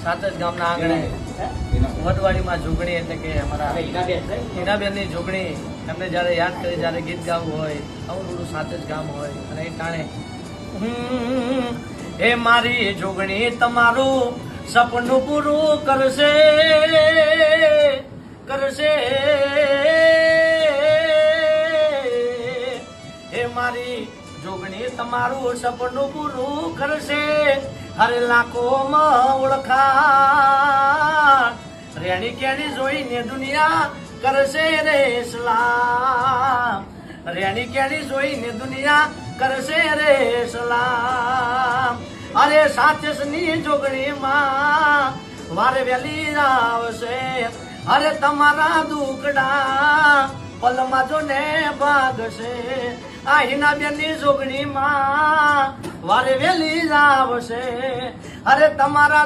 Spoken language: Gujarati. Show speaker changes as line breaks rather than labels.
સાત જ ગામના આંગણે વડવાડીમાં જોગણી એટલે કે અમારા હીનાબેનની જોગણી એમને જયારે યાદ કરી જયારે ગીત ગાવું હોય આવું સાત જ ગામ હોય અને એ ટાણે એ મારી જોગણી તમારું સપનું પૂરું કરશે કરશે એ મારી જોગણી તમારું સપનું પૂરું કરશે હરે લાખોમાં ઓળખા રેણી કેણી જોઈને દુનિયા કરશે રે સલામ રેણી કેણી જોઈને દુનિયા કરશે રે સલામ અરે સાચસની જોગણીમાં વારે વેલી આવશે અરે તમારા દુકડા પલમાં જો ને ભાગશે આ હીનાબેનની જોગણીમાં વારે વેલી આવશે અરે તમારા